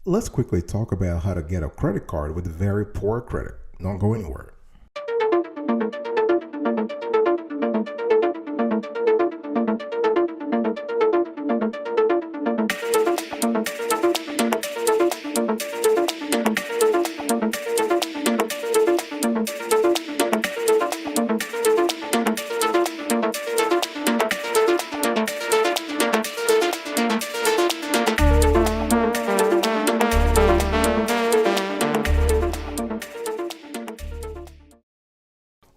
Let's quickly talk about how to get a credit card with very poor credit. Don't go anywhere.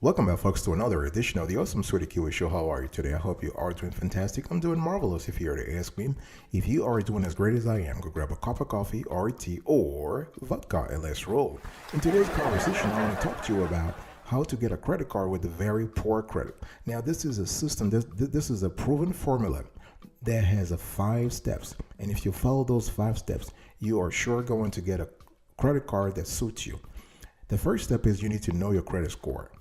Welcome back, folks, to another edition of the Awesome Sweetie Kiwi Show. How are you today? I hope you are doing fantastic. I'm doing marvelous. If you're to ask me, if you are doing as great as I am, go grab a cup of coffee or tea or vodka and let's roll. In today's conversation, I want to talk to you about how to get a credit card with a very poor credit. Now, this is a system, this is a proven formula that has 5 steps. And if you follow those 5 steps, you are sure going to get a credit card that suits you. The first step is you need to know your credit score.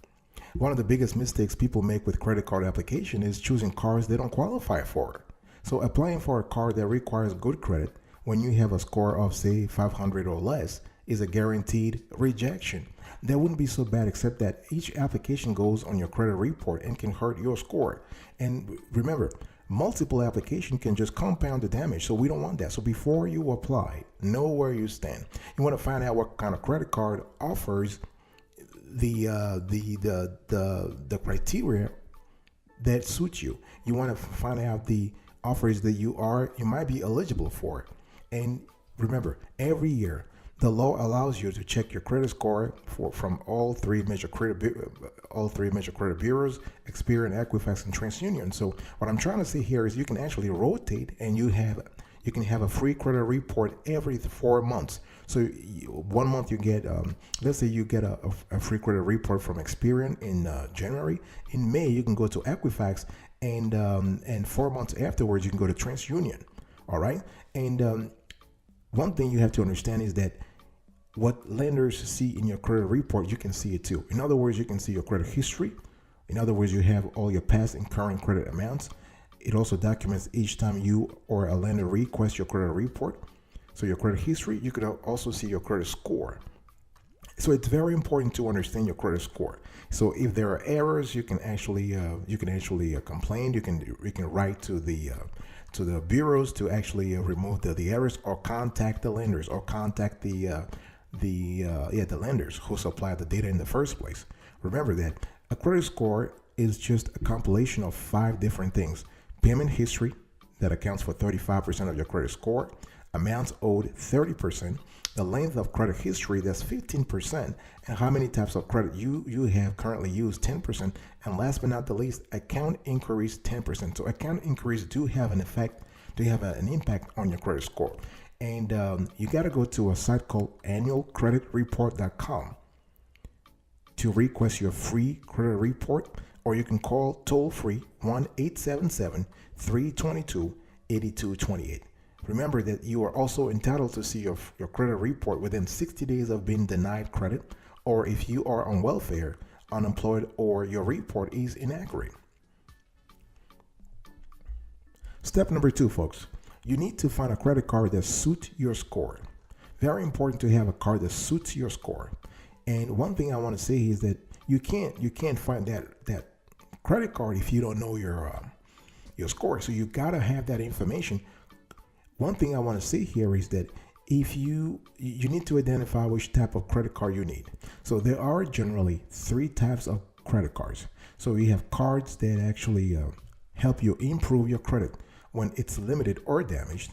One of the biggest mistakes people make with credit card application is choosing cards they don't qualify for. So applying for a card that requires good credit when you have a score of say 500 or less is a guaranteed rejection. That wouldn't be so bad, except that each application goes on your credit report and can hurt your score. And remember, multiple application can just compound the damage, so we don't want that. So before you apply, know where you stand. You want to find out what kind of credit card offers the criteria that suits you. You want to find out the offers that you might be eligible for. And remember, every year the law allows you to check your credit score from all three major credit bureaus, Experian, Equifax, and TransUnion. So what I'm trying to say here is you can actually rotate, and you can have a free credit report every 4 months. So 1 month you get, let's say you get a free credit report from Experian in January. In May, you can go to Equifax, and 4 months afterwards, you can go to TransUnion. All right. And one thing you have to understand is that what lenders see in your credit report, you can see it too. In other words, you can see your credit history. In other words, you have all your past and current credit amounts. It also documents each time you or a lender requests your credit report. So your credit history, you could also see your credit score. So it's very important to understand your credit score. So if there are errors, you can actually complain. You can write to the bureaus to actually remove the errors, or contact the lenders, or contact the lenders who supply the data in the first place. Remember that a credit score is just a compilation of 5 different things. Payment history, that accounts for 35% of your credit score. Amounts owed, 30%. The length of credit history, that's 15%. And how many types of credit you have currently used, 10%. And last but not the least, account inquiries, 10%. So account inquiries do have an impact on your credit score. And you got to go to a site called annualcreditreport.com to request your free credit report, or you can call toll-free 1-877-322-8228. Remember that you are also entitled to see your credit report within 60 days of being denied credit, or if you are on welfare, unemployed, or your report is inaccurate. Step number 2, folks. You need to find a credit card that suits your score. Very important to have a card that suits your score. And one thing I want to say is that you can't find that credit card if you don't know your score. So you gotta have that information. One thing I want to say here is that if you need to identify which type of credit card you need. So there are generally 3 types of credit cards. So you have cards that actually help you improve your credit when it's limited or damaged.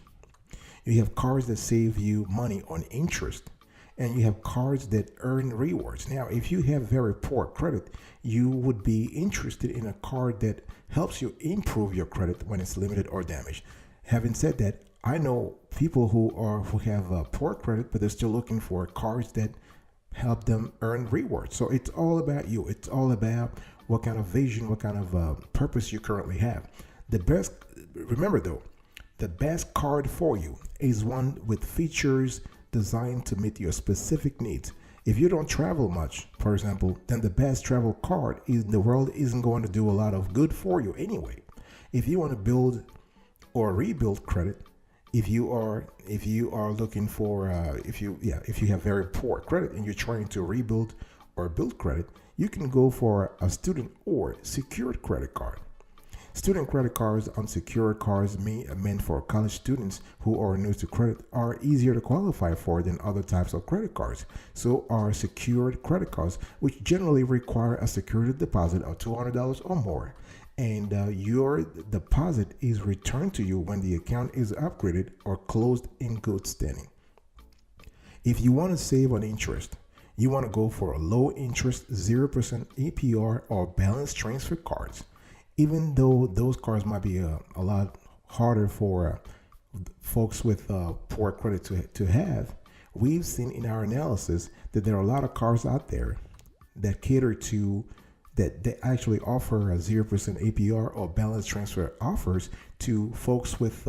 You have cards that save you money on interest. And you have cards that earn rewards. Now, if you have very poor credit, you would be interested in a card that helps you improve your credit when it's limited or damaged. Having said that, I know people who have poor credit, but they're still looking for cards that help them earn rewards. So it's all about you. It's all about what kind of vision, what kind of purpose you currently have. Remember though, the best card for you is one with features designed to meet your specific needs. If you don't travel much, for example, then the best travel card in the world isn't going to do a lot of good for you anyway. If you want to build or rebuild credit, If you are looking for if you have very poor credit and you're trying to rebuild or build credit, you can go for a student or secured credit card. Student credit cards, unsecured cards meant for college students who are new to credit, are easier to qualify for than other types of credit cards. So are secured credit cards, which generally require a security deposit of $200 or more. And your deposit is returned to you when the account is upgraded or closed in good standing. If you want to save on interest, you want to go for a low interest 0% APR or balance transfer cards. Even though those cards might be a lot harder for folks with poor credit to have, we've seen in our analysis that there are a lot of cards out there that cater to that they actually offer a 0% APR or balance transfer offers to folks with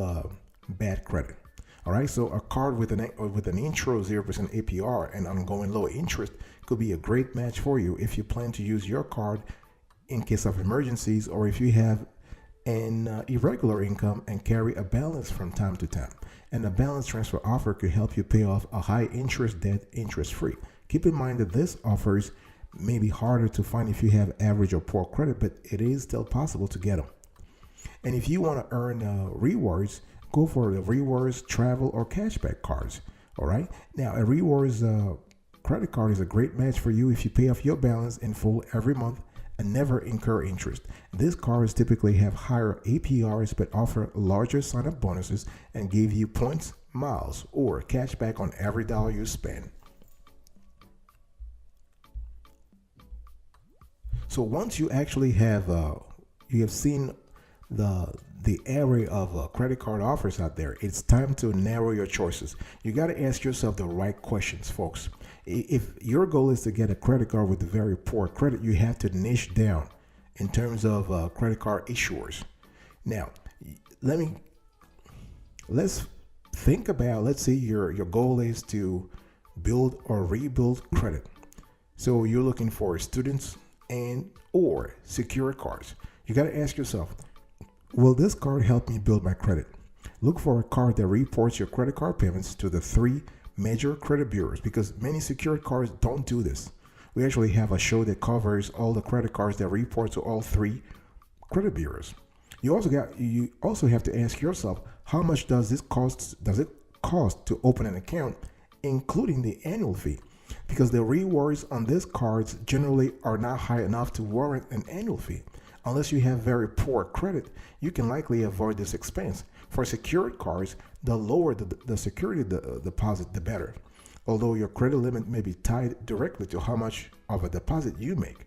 bad credit. All right, so a card with an intro 0% APR and ongoing low interest could be a great match for you if you plan to use your card in case of emergencies, or if you have an irregular income and carry a balance from time to time. And a balance transfer offer could help you pay off a high interest debt interest free. Keep in mind that this offers may be harder to find if you have average or poor credit, but it is still possible to get them. And if you want to earn rewards, go for the rewards travel or cashback cards. All right, now a rewards credit card is a great match for you if you pay off your balance in full every month and never incur interest. These cards typically have higher APRs but offer larger sign-up bonuses and give you points, miles, or cash back on every dollar you spend. So once you actually have seen the array of credit card offers out there, it's time to narrow your choices. You got to ask yourself the right questions, folks. If your goal is to get a credit card with very poor credit, you have to niche down in terms of credit card issuers. Now, let's think about, let's say your goal is to build or rebuild credit. So you're looking for students and or secure cards. You got to ask yourself, will this card help me build my credit? Look for a card that reports your credit card payments to the 3 major credit bureaus, because many secured cards don't do this. We actually have a show that covers all the credit cards that report to all 3 credit bureaus. You also have to ask yourself, how much does it cost to open an account, including the annual fee? Because the rewards on these cards generally are not high enough to warrant an annual fee. Unless you have very poor credit, you can likely avoid this expense. For secured cards, the lower the security deposit, the better. Although your credit limit may be tied directly to how much of a deposit you make.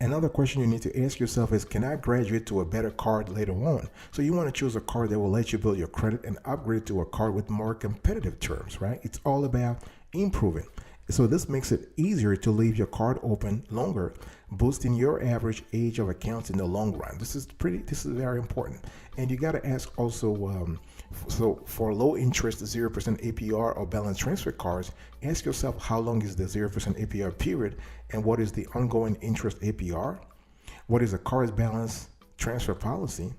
Another question you need to ask yourself is, can I graduate to a better card later on? So you want to choose a card that will let you build your credit and upgrade to a card with more competitive terms, right? It's all about improving. So this makes it easier to leave your card open longer, boosting your average age of accounts in the long run. This is very important. And you got to ask also, so for low interest 0% APR or balance transfer cards, ask yourself, how long is the 0% APR period, and what is the ongoing interest APR? What is the card's balance transfer policy?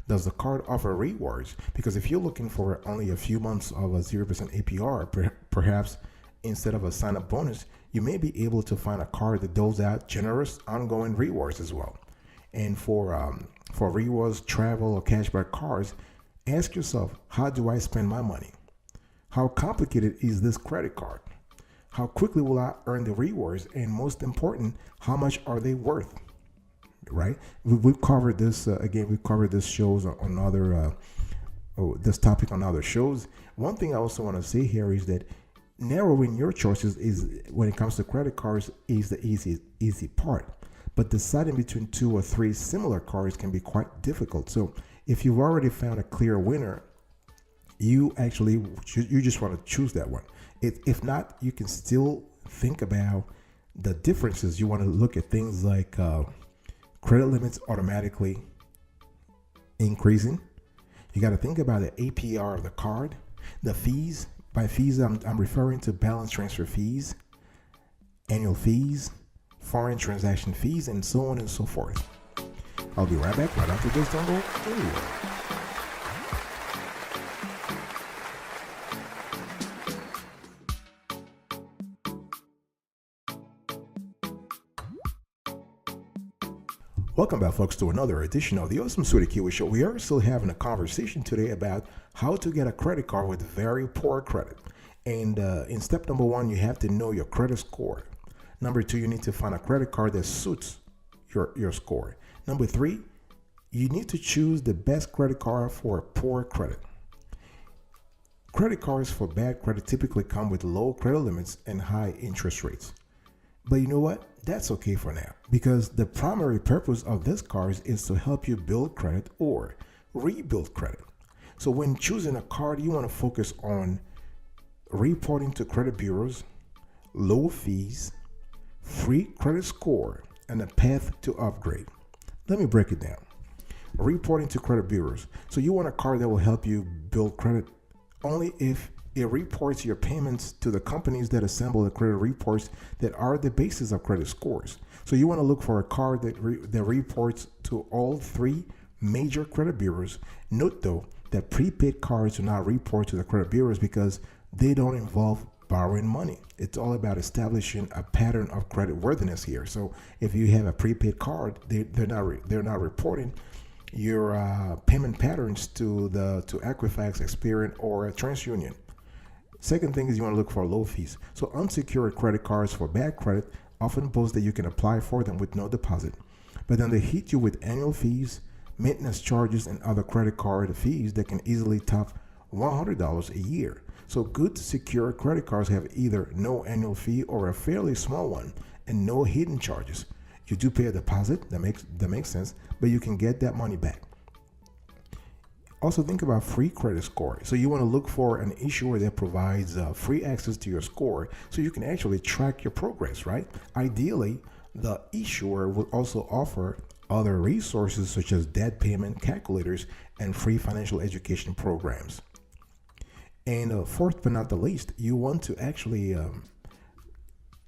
Does the card offer rewards? Because if you're looking for only a few months of a 0% APR, perhaps instead of a sign-up bonus, you may be able to find a card that doles out generous ongoing rewards as well. And for rewards, travel, or cashback cards, ask yourself, how do I spend my money? How complicated is this credit card? How quickly will I earn the rewards? And most important, how much are they worth? Right? We've covered this we've covered this shows on other this topic on other shows. One thing I also want to say here is that narrowing your choices is, when it comes to credit cards, is the easy part. But deciding between 2 or 3 similar cards can be quite difficult. So if you've already found a clear winner, you just want to choose that one. If not, you can still think about the differences. You want to look at things like credit limits automatically increasing. You got to think about the APR of the card, the fees. By fees, I'm referring to balance transfer fees, annual fees, foreign transaction fees, and so on and so forth. I'll be right back right after this. Don't go anywhere. Welcome back, folks, to another edition of the Awesome Sweetie Kiwi Show. We are still having a conversation today about how to get a credit card with very poor credit. And in step number one, you have to know your credit score. Number two, you need to find a credit card that suits your score. Number three, you need to choose the best credit card for poor credit. Credit cards for bad credit typically come with low credit limits and high interest rates. But you know what? That's okay for now, because the primary purpose of this card is to help you build credit or rebuild credit. So when choosing a card, you want to focus on reporting to credit bureaus, low fees, free credit score, and a path to upgrade. Let me break it down. Reporting to credit bureaus. So you want a card that will help you build credit only if it reports your payments to the companies that assemble the credit reports that are the basis of credit scores. So you want to look for a card that reports to all three major credit bureaus. Note though that prepaid cards do not report to the credit bureaus because they don't involve borrowing money. It's all about establishing a pattern of credit worthiness here. So if you have a prepaid card, they're not reporting your payment patterns to Equifax, Experian, or TransUnion. Second thing is you want to look for low fees. So unsecured credit cards for bad credit often boast that you can apply for them with no deposit, but then they hit you with annual fees, maintenance charges, and other credit card fees that can easily top $100 a year. So good secure credit cards have either no annual fee or a fairly small one and no hidden charges. You do pay a deposit, that makes sense, but you can get that money back. Also think about free credit score. So you want to look for an issuer that provides free access to your score so you can actually track your progress, right? Ideally, the issuer will also offer other resources such as debt payment calculators and free financial education programs. And fourth but not the least, you want to actually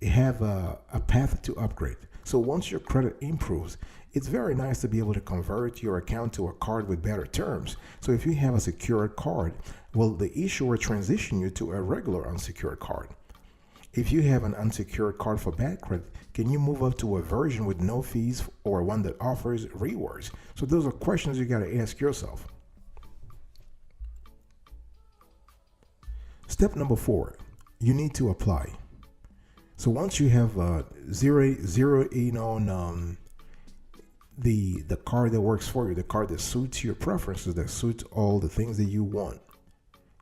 have a path to upgrade. So once your credit improves, it's very nice to be able to convert your account to a card with better terms. So if you have a secured card, will the issuer transition you to a regular unsecured card? If you have an unsecured card for bad credit, can you move up to a version with no fees or one that offers rewards? So those are questions you got to ask yourself. Step number 4, you need to apply. So once you have zero in on the card that works for you, the card that suits your preferences, that suits all the things that you want,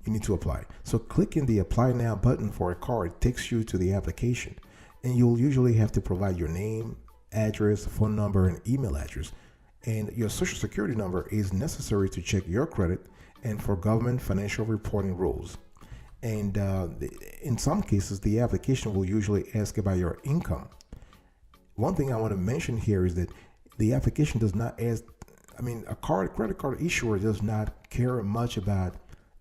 you need to apply. So clicking the apply now button for a card takes you to the application, and you'll usually have to provide your name, address, phone number, and email address. And your social security number is necessary to check your credit and for government financial reporting rules. And in some cases, the application will usually ask about your income. One thing I want to mention here is that the application does not ask, a credit card issuer does not care much about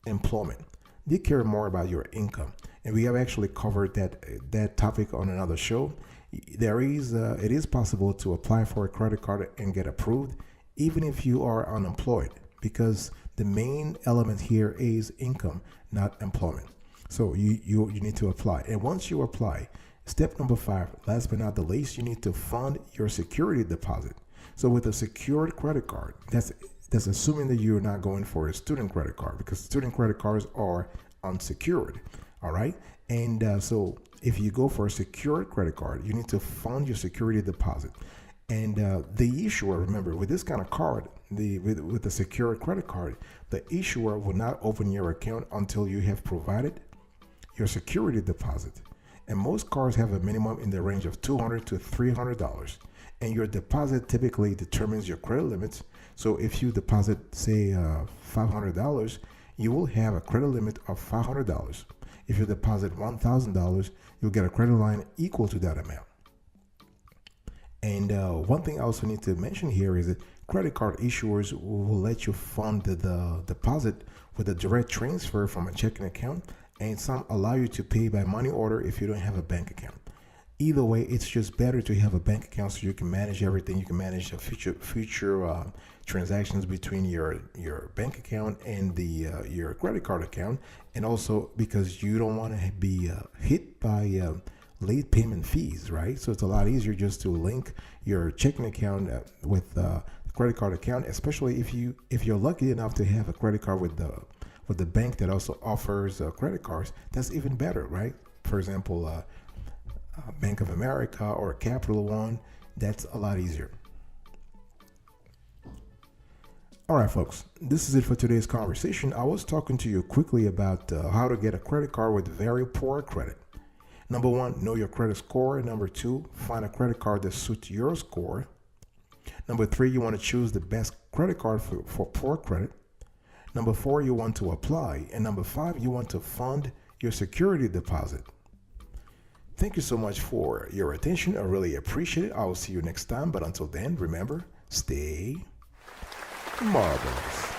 employment. They care more about your income. And we have actually covered that topic on another show. It is possible to apply for a credit card and get approved, even if you are unemployed, because the main element here is income, not employment. So you need to apply. And once you apply, step number 5, last but not the least, you need to fund your security deposit. So with a secured credit card, that's assuming that you're not going for a student credit card, because student credit cards are unsecured. All right. And so if you go for a secured credit card, you need to fund your security deposit. And the issuer, remember, with this kind of card, with the secured credit card, the issuer will not open your account until you have provided your security deposit. And most cards have a minimum in the range of $200 to $300. And your deposit typically determines your credit limits. So if you deposit, say, $500, you will have a credit limit of $500. If you deposit $1,000, you'll get a credit line equal to that amount. And one thing I also need to mention here is that credit card issuers will let you fund the deposit with a direct transfer from a checking account, and some allow you to pay by money order if you don't have a bank account. Either way, it's just better to have a bank account so you can manage everything. You can manage the future transactions between your bank account and your credit card account, and also because you don't want to be hit by late payment fees, right? So it's a lot easier just to link your checking account with the credit card account, especially if you're lucky enough to have a credit card with the bank that also offers credit cards. That's even better, right? For example, Bank of America or Capital One. That's a lot easier. All right, folks, this is it for today's conversation. I was talking to you quickly about how to get a credit card with very poor credit. Number one, know your credit score. Number two, find a credit card that suits your score. Number three, you want to choose the best credit card for poor credit. Number four, you want to apply. And number five, you want to fund your security deposit. Thank you so much for your attention. I really appreciate it. I will see you next time. But until then, remember, stay marvelous.